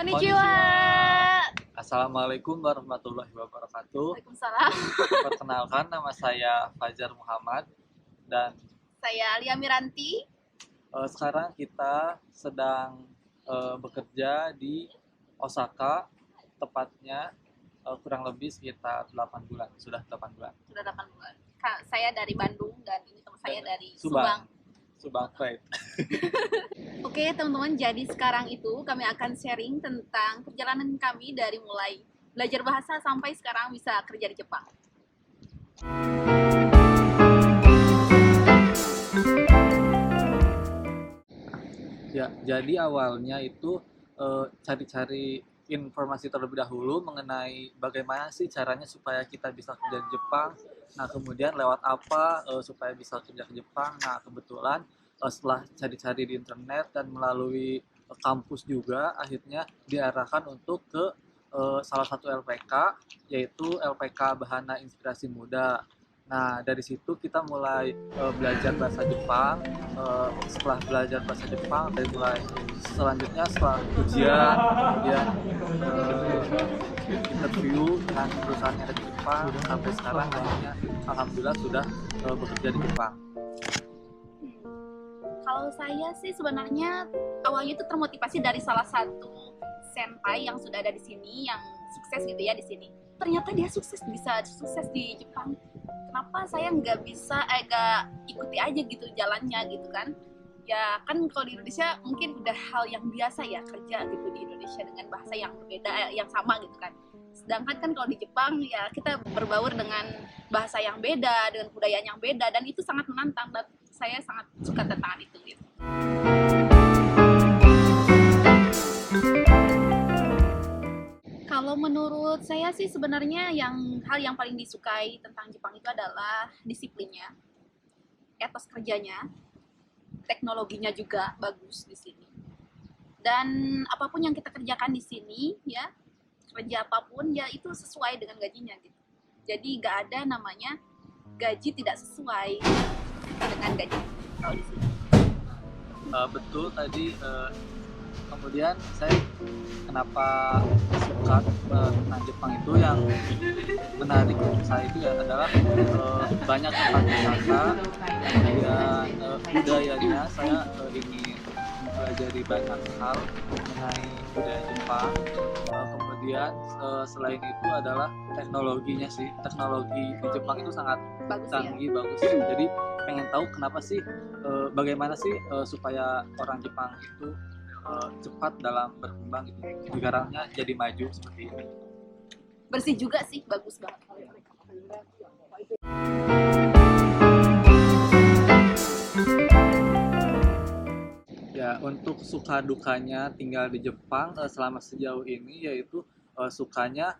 Konnichiwa. Assalamualaikum warahmatullahi wabarakatuh. Waalaikumsalam. Perkenalkan, nama saya Fajar Muhammad dan Saya Lia Miranti. sekarang kita sedang bekerja di Osaka, tepatnya kurang lebih sekitar 8 bulan. Sudah 8 bulan. Sudah 8 bulan. Saya dari Bandung dan ini teman saya dari Subang. Subang. Subang Pride. Oke teman-teman, jadi sekarang itu kami akan sharing tentang perjalanan kami dari mulai belajar bahasa sampai sekarang bisa kerja di Jepang. Ya, jadi awalnya itu cari-cari informasi terlebih dahulu mengenai bagaimana sih caranya supaya kita bisa kerja di Jepang. Nah, kemudian lewat apa supaya bisa kerja ke Jepang. Nah, kebetulan setelah cari-cari di internet dan melalui kampus juga, akhirnya diarahkan untuk ke salah satu LPK, yaitu LPK Bahana Inspirasi Muda. Nah, dari situ kita mulai belajar bahasa Jepang. Setelah belajar bahasa Jepang, dari mulai selanjutnya setelah ujian, kemudian interview dengan perusahaan yang ada di Jepang, sampai sekarang akhirnya alhamdulillah sudah bekerja di Jepang. Kalau saya sih sebenarnya awalnya itu termotivasi dari salah satu senpai yang sudah ada di sini, yang sukses gitu ya di sini. Ternyata dia bisa sukses di Jepang. Kenapa saya nggak bisa nggak ikuti aja gitu jalannya gitu kan? Ya kan kalau di Indonesia mungkin udah hal yang biasa ya kerja gitu di Indonesia dengan bahasa yang berbeda, yang sama gitu kan. Sedangkan kan kalau di Jepang ya kita berbaur dengan bahasa yang beda, dengan budaya yang beda, dan itu sangat menantang dan saya sangat suka tantangan itu gitu. Kalau menurut saya sih sebenarnya hal yang paling disukai tentang Jepang itu adalah disiplinnya, etos kerjanya, teknologinya juga bagus di sini. Dan apapun yang kita kerjakan di sini ya, kerja apapun ya itu sesuai dengan gajinya gitu. Jadi nggak ada namanya gaji tidak sesuai dengan gaji kalau di sini. Betul tadi. Kemudian saya kenapa suka tentang Jepang itu, yang menarik untuk saya itu ya adalah banyak tempat wisata, kemudian budayanya. Saya ingin mempelajari banyak hal mengenai budaya Jepang. Kemudian selain itu adalah teknologinya sih. Teknologi di Jepang itu sangat Bagus ya. canggih, bagus. Jadi pengen tahu kenapa sih, bagaimana sih supaya orang Jepang itu cepat dalam berkembang gitu, negaranya jadi maju seperti ini. Bersih juga sih, bagus banget. Ya, untuk suka dukanya tinggal di Jepang selama sejauh ini, yaitu sukanya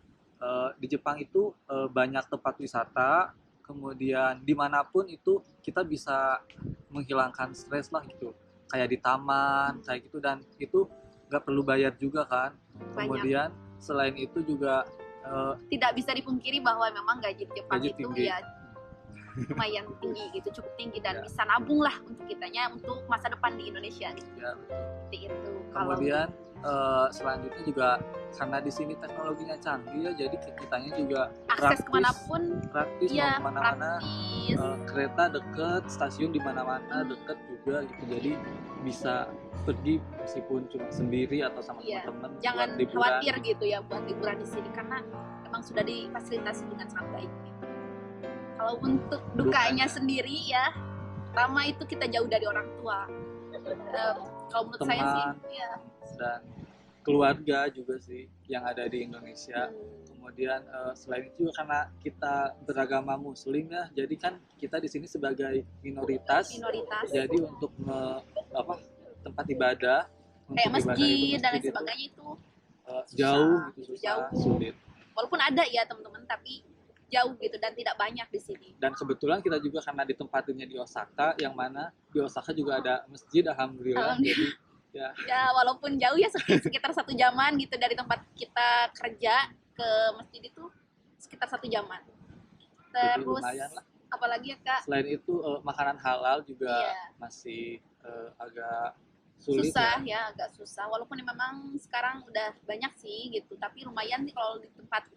di Jepang itu banyak tempat wisata, kemudian dimanapun itu kita bisa menghilangkan stres lah gitu, kayak di taman kayak gitu, dan itu nggak perlu bayar juga kan. Kemudian selain itu juga tidak bisa dipungkiri bahwa memang gaji di Jepang gaji itu tinggi. ya lumayan tinggi gitu, cukup tinggi, dan Ya. bisa nabung lah untuk kitanya untuk masa depan di Indonesia gitu. Ya, betul. Seperti itu. Kemudian selanjutnya juga karena di sini teknologinya canggih ya, jadi kitanya juga akses kemanapun praktis ya, mau kemana-mana. praktis. Kereta deket, stasiun di mana-mana deket juga gitu, jadi bisa pergi meskipun cuma sendiri atau sama Iya, teman-teman jangan buat liburan. khawatir gitu ya buat liburan di sini karena memang sudah difasilitasi dengan sangat baik gitu. Kalau untuk dukanya sendiri ya, pertama itu kita jauh dari orang tua. Kalau menurut saya sih ya, dan keluarga juga sih yang ada di Indonesia. Kemudian selain itu juga karena kita beragama Muslim ya, jadi kan kita di sini sebagai minoritas. Jadi untuk tempat ibadah, kayak masjid dan lain itu sebagainya itu jauh gitu, susah, sulit. Walaupun ada ya teman-teman, tapi jauh gitu dan tidak banyak di sini. Dan kebetulan kita juga karena ditempatinnya di Osaka, yang mana di Osaka juga ada masjid, alhamdulillah. Jadi ya walaupun jauh ya, sekitar 1 jaman gitu dari tempat kita kerja ke masjid itu sekitar 1 jaman. Terus apalagi ya Kak? Selain itu makanan halal juga masih agak sulit susah ya. ya, agak susah. Walaupun memang sekarang udah banyak sih gitu, tapi lumayan sih kalau di tempat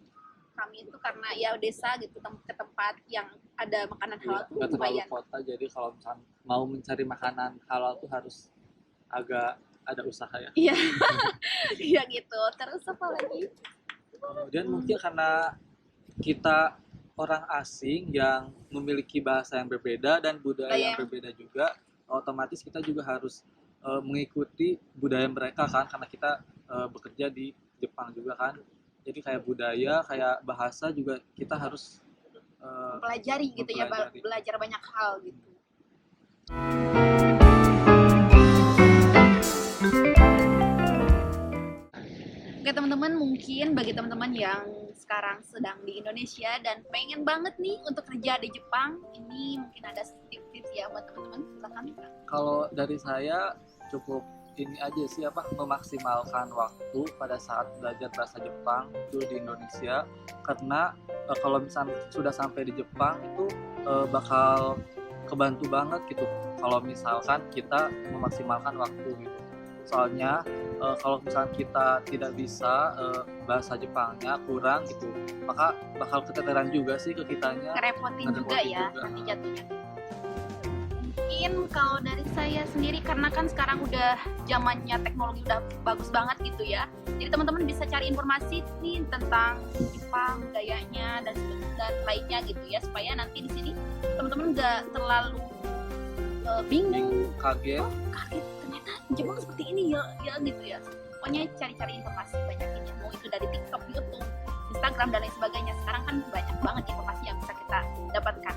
kami itu karena ya desa gitu, ke tempat yang ada makanan Iya, halal tuh nggak terlalu lumayan. kota, jadi kalau misalnya mau mencari makanan halal tuh harus agak ada usaha ya. Iya, iya gitu. Terus apa lagi? Kemudian mungkin karena kita orang asing yang memiliki bahasa yang berbeda dan budaya yang Kayak berbeda juga, otomatis kita juga harus mengikuti budaya mereka kan, karena kita bekerja di Jepang juga kan. Jadi kayak budaya, kayak bahasa juga kita harus mempelajari gitu ya, mempelajari. belajar banyak hal gitu. Oke teman-teman, mungkin bagi teman-teman yang sekarang sedang di Indonesia dan pengen banget nih untuk kerja di Jepang, ini mungkin ada tips-tips ya buat teman-teman. Silakan. Kalau dari saya cukup ini aja sih, apa, memaksimalkan waktu pada saat belajar bahasa Jepang itu di Indonesia, karena kalau misalnya sudah sampai di Jepang itu bakal kebantu banget gitu kalau misalkan kita memaksimalkan waktu gitu. Soalnya kalau misalnya kita tidak bisa bahasa Jepangnya kurang gitu, maka bakal keteteran juga sih ke kitanya. Ngerepotin juga Ngerepotin ya juga. nanti jatuhnya. Mungkin kalau dari saya sendiri, karena kan sekarang udah zamannya teknologi udah bagus banget gitu ya, jadi teman-teman bisa cari informasi nih tentang Jepang, budayanya dan lainnya gitu ya, supaya nanti di sini teman-teman nggak terlalu bingung, Kaget. kaget ternyata Jepang seperti ini ya gitu ya. Pokoknya cari-cari informasi banyakin ya, mau itu dari TikTok, YouTube, Instagram dan lain sebagainya. Sekarang kan banyak banget informasi yang bisa kita dapatkan.